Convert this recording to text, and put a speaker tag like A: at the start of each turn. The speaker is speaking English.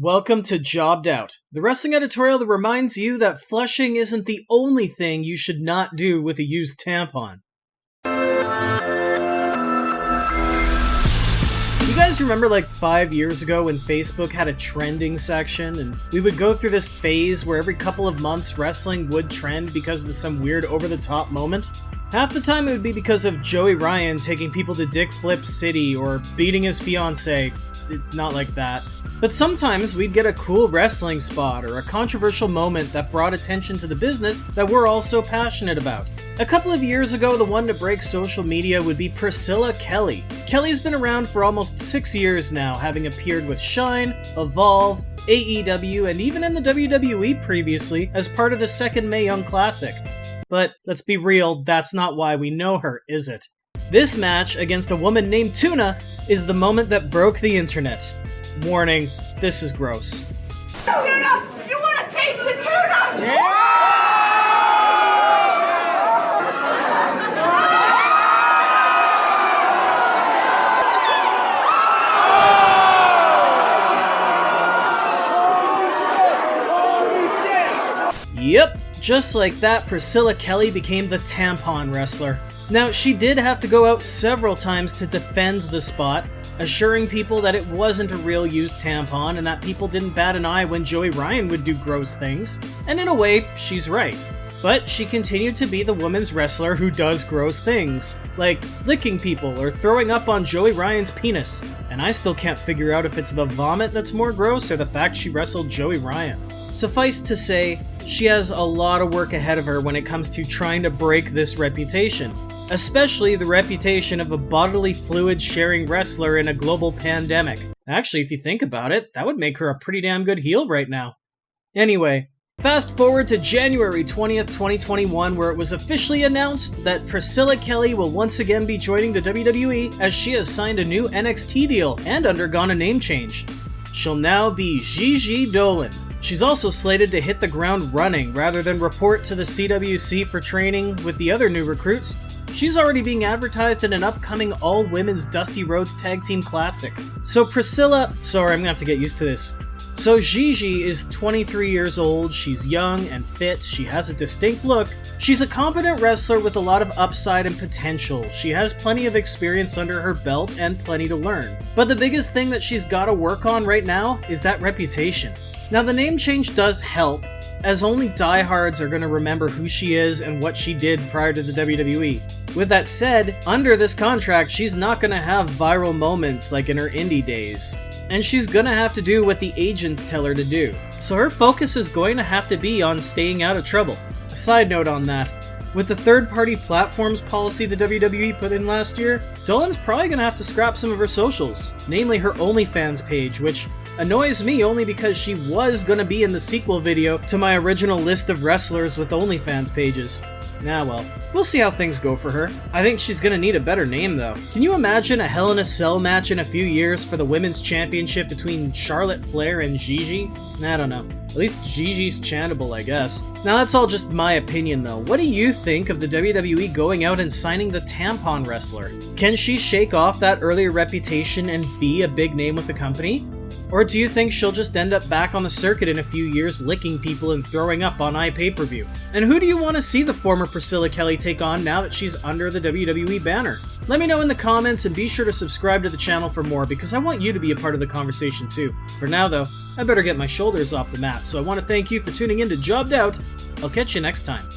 A: Welcome to Jobbed Out, the wrestling editorial that reminds you that flushing isn't the only thing you should not do with a used tampon. You guys remember like 5 years ago when Facebook had a trending section and we would go through this phase where every couple of months wrestling would trend because of some weird over-the-top moment? Half the time it would be because of Joey Ryan taking people to Dick Flip City or beating his fiancée. Not like that. But sometimes we'd get a cool wrestling spot or a controversial moment that brought attention to the business that we're all so passionate about. A couple of years ago, the one to break social media would be Priscilla Kelly. Kelly's been around for almost 6 years now, having appeared with Shine, Evolve, AEW, and even in the WWE previously as part of the second Mae Young Classic. But let's be real, that's not why we know her, is it? This match against a woman named Tuna is the moment that broke the internet. Warning, this is gross.
B: Tuna! You want to taste the tuna?
A: Yeah! Yep, just like that, Priscilla Kelly became the tampon wrestler. Now, she did have to go out several times to defend the spot, assuring people that it wasn't a real used tampon and that people didn't bat an eye when Joey Ryan would do gross things. And in a way, she's right. But she continued to be the woman's wrestler who does gross things, like licking people or throwing up on Joey Ryan's penis. And I still can't figure out if it's the vomit that's more gross or the fact she wrestled Joey Ryan. Suffice to say, she has a lot of work ahead of her when it comes to trying to break this reputation. Especially the reputation of a bodily fluid sharing wrestler in a global pandemic. Actually, if you think about it, that would make her a pretty damn good heel right now. Anyway, fast forward to January 20th, 2021, where it was officially announced that Priscilla Kelly will once again be joining the WWE as she has signed a new NXT deal and undergone a name change. She'll now be Gigi Dolin. She's also slated to hit the ground running rather than report to the CWC for training with the other new recruits. She's already being advertised in an upcoming all-women's Dusty Rhodes Tag Team Classic. So Priscilla... Sorry, I'm gonna have to get used to this. So Gigi is 23 years old, she's young and fit, she has a distinct look, she's a competent wrestler with a lot of upside and potential, she has plenty of experience under her belt and plenty to learn. But the biggest thing that she's gotta work on right now is that reputation. Now the name change does help, as only diehards are going to remember who she is and what she did prior to the WWE. With that said, under this contract, she's not going to have viral moments like in her indie days. And she's going to have to do what the agents tell her to do. So her focus is going to have to be on staying out of trouble. A side note on that, with the third-party platforms policy the WWE put in last year, Dolin's probably going to have to scrap some of her socials, namely her OnlyFans page, which annoys me only because she was gonna be in the sequel video to my original list of wrestlers with OnlyFans pages. Nah well, we'll see how things go for her. I think she's gonna need a better name though. Can you imagine a Hell in a Cell match in a few years for the Women's Championship between Charlotte Flair and Gigi? I don't know. At least Gigi's chantable, I guess. Now that's all just my opinion though. What do you think of the WWE going out and signing the tampon wrestler? Can she shake off that earlier reputation and be a big name with the company? Or do you think she'll just end up back on the circuit in a few years licking people and throwing up on iPay-per-view? And who do you want to see the former Priscilla Kelly take on now that she's under the WWE banner? Let me know in the comments and be sure to subscribe to the channel for more because I want you to be a part of the conversation too. For now though, I better get my shoulders off the mat, so I want to thank you for tuning in to Jobbed Out. I'll catch you next time.